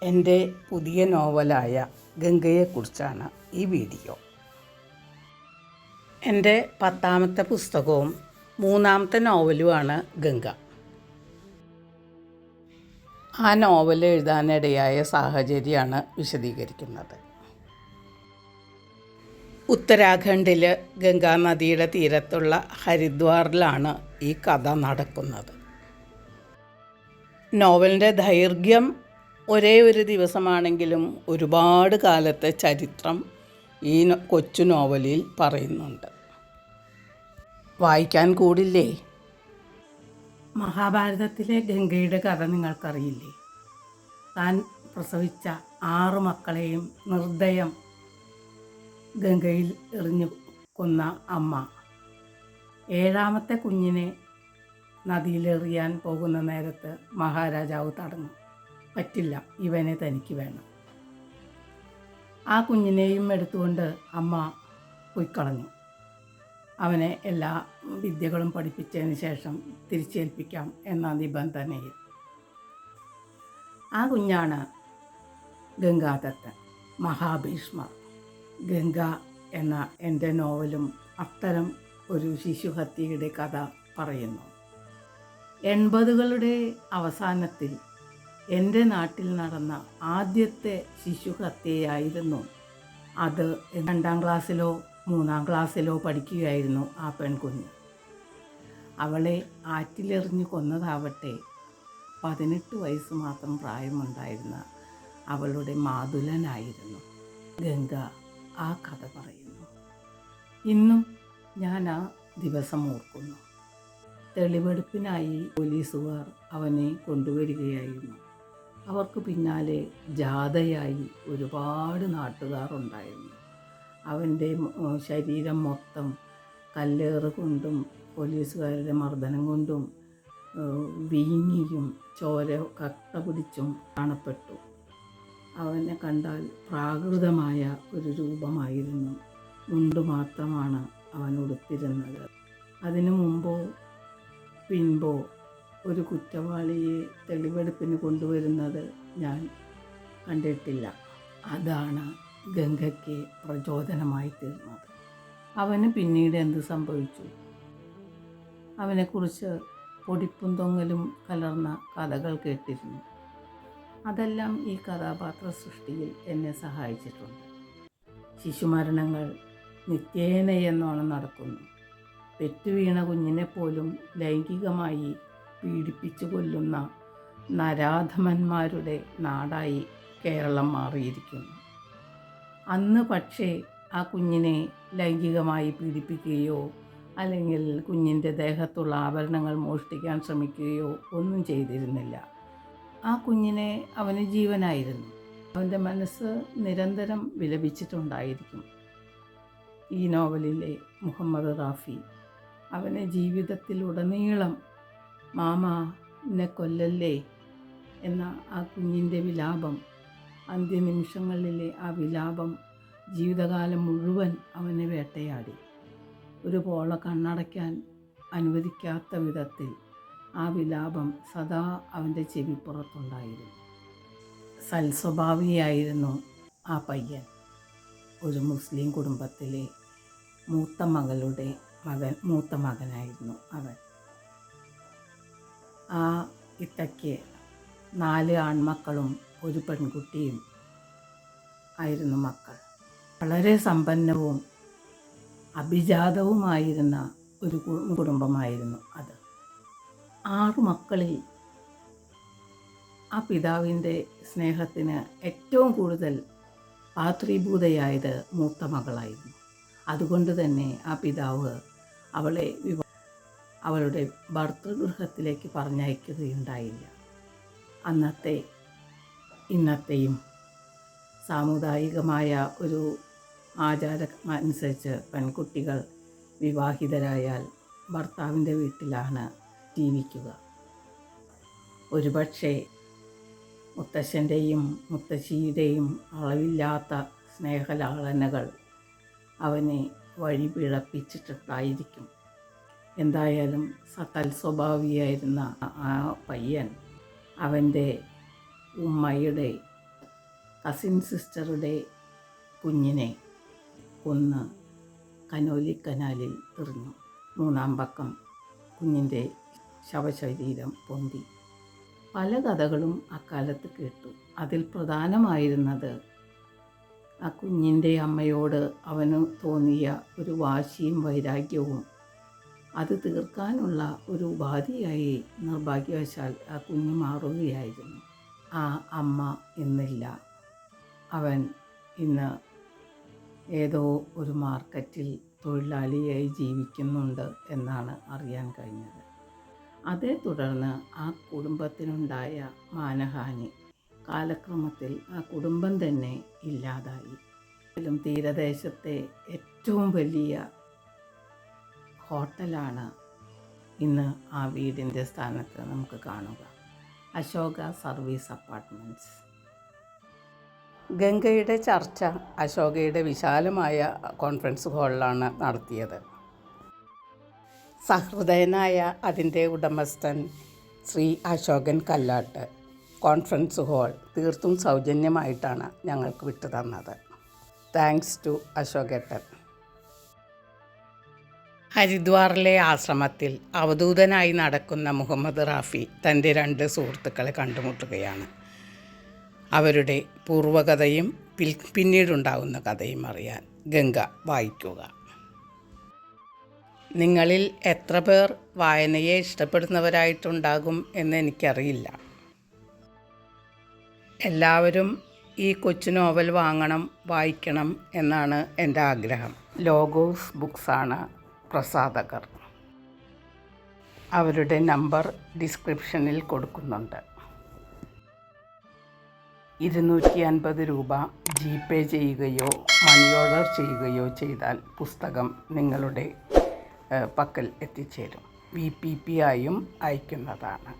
എൻ്റെ പുതിയ നോവലായ ഗംഗയെക്കുറിച്ചാണ് ഈ വീഡിയോ. എൻ്റെ 10ാമത്തെ പുസ്തകവും 3ാമത്തെ നോവലുമാണ് ഗംഗ. ആ നോവൽ എഴുതാനിടയായ സാഹചര്യമാണ് വിശദീകരിക്കുന്നത്. ഉത്തരാഖണ്ഡിൽ ഗംഗാനദിയുടെ തീരത്തുള്ള ഹരിദ്വാറിലാണ് ഈ കഥ നടക്കുന്നത്. നോവലിൻ്റെ ദൈർഘ്യം ഒരേ ഒരു ദിവസമാണെങ്കിലും ഒരുപാട് കാലത്തെ ചരിത്രം ഈ കൊച്ചു നോവലിൽ പറയുന്നുണ്ട്. വായിക്കാൻ കൂടില്ലേ? മഹാഭാരതത്തിലെ ഗംഗയുടെ കഥ നിങ്ങൾക്കറിയില്ലേ? താൻ പ്രസവിച്ച 6 മക്കളെയും നിർദ്ദയം ഗംഗയിൽ എറിഞ്ഞു കൊന്ന അമ്മ 7ാമത്തെ കുഞ്ഞിനെ നദിയിലെറിയാൻ പോകുന്ന നേരത്ത് മഹാരാജാവ് തടഞ്ഞു. പറ്റില്ല, ഇവനെ തനിക്ക് വേണം. ആ കുഞ്ഞിനെയും എടുത്തുകൊണ്ട് അമ്മ പോയിക്കളഞ്ഞു. അവനെ എല്ലാ വിദ്യകളും പഠിപ്പിച്ചതിന് ശേഷം തിരിച്ചേൽപ്പിക്കാം എന്ന നിബന്ധനയിൽ. ആ കുഞ്ഞാണ് ഗംഗാദത്തൻ, മഹാഭീഷ്മർ. ഗംഗ എന്ന എൻ്റെ നോവലും അത്തരം ഒരു ശിശുഹത്യയുടെ കഥ പറയുന്നു. 80കളുടെ അവസാനത്തിൽ എൻ്റെ നാട്ടിൽ നടന്ന ആദ്യത്തെ ശിശുഹത്യയായിരുന്നു അത്. 2ാം ക്ലാസ്സിലോ 3ാം ക്ലാസ്സിലോ പഠിക്കുകയായിരുന്നു ആ പെൺകുഞ്ഞ്. അവളെ ആറ്റിലെറിഞ്ഞ് കൊന്നതാവട്ടെ 18 വയസ്സ് മാത്രം പ്രായമുണ്ടായിരുന്ന അവളുടെ മാതുലനായിരുന്നു. ഗംഗ ആ കഥ പറയുന്നു. ഇന്നും ഞാൻ ആ ദിവസം ഓർക്കുന്നു. തെളിവെടുപ്പിനായി പോലീസുകാർ അവനെ കൊണ്ടുവരികയായിരുന്നു. അവർക്ക് പിന്നാലെ ജാഥയായി ഒരുപാട് നാട്ടുകാർ ഉണ്ടായിരുന്നു. അവൻ്റെ ശരീരം മൊത്തം കല്ലേറ് കൊണ്ടും പോലീസുകാരുടെ മർദ്ദനം കൊണ്ടും വീങ്ങിയും ചോര കട്ട പിടിച്ചും കാണപ്പെട്ടു. അവനെ കണ്ടാൽ പ്രാകൃതമായ ഒരു രൂപമായിരുന്നു. മുണ്ട് മാത്രമാണ് അവൻ ഉടുത്തിരുന്നത്. അതിനു മുമ്പോ പിൻപോ ഒരു കുറ്റവാളിയെ തെളിവെടുപ്പിന് കൊണ്ടുവരുന്നത് ഞാൻ കണ്ടിട്ടില്ല. അതാണ് ഗംഗയ്ക്ക് പ്രചോദനമായി തീർന്നത്. അവന് പിന്നീട് എന്ത് സംഭവിച്ചു? അവനെക്കുറിച്ച് പൊടിപ്പും തൊങ്ങലും കലർന്ന കഥകൾ കേട്ടിരുന്നു. അതെല്ലാം ഈ കഥാപാത്ര സൃഷ്ടിയിൽ എന്നെ സഹായിച്ചിട്ടുണ്ട്. ശിശുമരണങ്ങൾ നിത്യേനയെന്നോണം നടക്കുന്നു. പെറ്റുവീണ കുഞ്ഞിനെപ്പോലും ലൈംഗികമായി പീഡിപ്പിച്ചു കൊല്ലുന്ന നരാധമന്മാരുടെ നാടായി കേരളം മാറിയിരിക്കുന്നു. അന്ന് പക്ഷേ ആ കുഞ്ഞിനെ ലൈംഗികമായി പീഡിപ്പിക്കുകയോ അല്ലെങ്കിൽ കുഞ്ഞിൻ്റെ ദേഹത്തുള്ള ആഭരണങ്ങൾ മോഷ്ടിക്കാൻ ശ്രമിക്കുകയോ ഒന്നും ചെയ്തിരുന്നില്ല. ആ കുഞ്ഞിനെ അവന് ജീവനായിരുന്നു. അവൻ്റെ മനസ്സ് നിരന്തരം വിലപിച്ചിട്ടുണ്ടായിരിക്കും. ഈ നോവലിലെ മുഹമ്മദ് റാഫി അവനെ ജീവിതത്തിലുടനീളം മാമ എന്നെ കൊല്ലല്ലേ എന്ന ആ കുഞ്ഞിൻ്റെ വിലാപം, അന്ത്യനിമിഷങ്ങളിലെ ആ വിലാപം ജീവിതകാലം മുഴുവൻ അവനെ വേട്ടയാടി. ഒരു പോള കണ്ണടയ്ക്കാൻ അനുവദിക്കാത്ത വിധത്തിൽ ആ വിലാപം സദാ അവൻ്റെ ചെവിപ്പുറത്തുണ്ടായിരുന്നു. സൽസ്വഭാവിയായിരുന്നു ആ പയ്യൻ. ഒരു മുസ്ലിം കുടുംബത്തിലെ മൂത്ത മകനായിരുന്നു അവൻ. ആ ഇത്തയ്ക്ക് 4 ആൺമക്കളും ഒരു പെൺകുട്ടിയും ആയിരുന്നു മക്കൾ. വളരെ സമ്പന്നവും അഭിജാതവുമായിരുന്ന ഒരു കുടുംബമായിരുന്നു അത്. 6 മക്കളിൽ ആ പിതാവിൻ്റെ സ്നേഹത്തിന് ഏറ്റവും കൂടുതൽ പാത്രീഭൂതയായത് മൂത്ത മകളായിരുന്നു. അതുകൊണ്ട് തന്നെ ആ പിതാവ് അവളെ അവളുടെ ഭർതൃഗൃഹത്തിലേക്ക് പറഞ്ഞയക്കുകയുണ്ടായില്ല. അന്നത്തെ ഇന്നത്തെയും സാമുദായികമായ ഒരു ആചാരം അനുസരിച്ച് പെൺകുട്ടികൾ വിവാഹിതരായാൽ ഭർത്താവിൻ്റെ വീട്ടിലാണ് ജീവിക്കുക. ഒരുപക്ഷെ മുത്തശ്ശൻ്റെയും മുത്തശ്ശിയുടെയും അളവില്ലാത്ത സ്നേഹലാളനകൾ അവനെ വഴി പിഴപ്പിച്ചിട്ടുണ്ടായിരിക്കും. എന്തായാലും തൽസ്വഭാവിയായിരുന്ന ആ പയ്യൻ അവൻ്റെ ഉമ്മയുടെ കസിൻ സിസ്റ്ററുടെ കുഞ്ഞിനെ കൊന്ന് കനോലി കനാലിൽ എറിഞ്ഞു. മൂന്നാം പക്കം കുഞ്ഞിൻ്റെ ശവശരീരം പൊന്തി. പല കഥകളും അക്കാലത്ത് കേട്ടു. അതിൽ പ്രധാനമായിരുന്നത് ആ കുഞ്ഞിൻ്റെ അമ്മയോട് അവന് തോന്നിയ ഒരു വാശിയും വൈരാഗ്യവും അത് തീർക്കാനുള്ള ഒരു ഉപാധിയായി നിർഭാഗ്യവശാൽ ആ കുഞ്ഞ് മാറുകയായിരുന്നു. ആ അമ്മ ഇന്നില്ല. അവൻ ഇന്ന് ഏതോ ഒരു മാർക്കറ്റിൽ തൊഴിലാളിയായി ജീവിക്കുന്നുണ്ട് എന്നാണ് അറിയാൻ കഴിഞ്ഞത്. അതേ തുടർന്ന് ആ കുടുംബത്തിനുണ്ടായ മാനഹാനി കാലക്രമത്തിൽ ആ കുടുംബം തന്നെ ഇല്ലാതായി. തീരദേശത്തെ ഏറ്റവും വലിയ ഹോട്ടലാണ് ഇന്ന് ആ വീടിൻ്റെ സ്ഥാനത്ത് നമുക്ക് കാണുക. Ashoka service apartments. ഗംഗയുടെ ചർച്ച അശോകയുടെ വിശാലമായ കോൺഫറൻസ് ഹാളിലാണ് നടത്തിയത്. സഹൃദയനായ അതിൻ്റെ ഉടമസ്ഥൻ ശ്രീ അശോകൻ കല്ലാട്ട് കോൺഫറൻസ് ഹാൾ തീർത്തും സൗജന്യമായിട്ടാണ് ഞങ്ങൾക്ക് വിട്ടു തന്നത്. Thanks to അശോകേട്ടൻ. ഹരിദ്വാറിലെ ആശ്രമത്തിൽ അവധൂതനായി നടക്കുന്ന മുഹമ്മദ് റാഫി തൻ്റെ 2 സുഹൃത്തുക്കളെ കണ്ടുമുട്ടുകയാണ്. അവരുടെ പൂർവ്വകഥയും പിന്നീടുണ്ടാകുന്ന കഥയും അറിയാൻ ഗംഗ വായിക്കുക. നിങ്ങളിൽ എത്ര പേർ വായനയെ ഇഷ്ടപ്പെടുന്നവരായിട്ടുണ്ടാകും എന്ന് എനിക്കറിയില്ല. എല്ലാവരും ഈ കൊച്ചു നോവൽ വാങ്ങണം, വായിക്കണം എന്നാണ് എൻ്റെ ആഗ്രഹം. ലോഗോസ് ബുക്സാണ് പ്രസാധകർ. അവരുടെ നമ്പർ ഡിസ്ക്രിപ്ഷനിൽ കൊടുക്കുന്നുണ്ട്. 250 രൂപ GPay ചെയ്യുകയോ മണി ഓർഡർ ചെയ്യുകയോ ചെയ്താൽ പുസ്തകം നിങ്ങളുടെ പക്കൽ എത്തിച്ചേരും. VPP ആയും അയക്കുന്നതാണ്.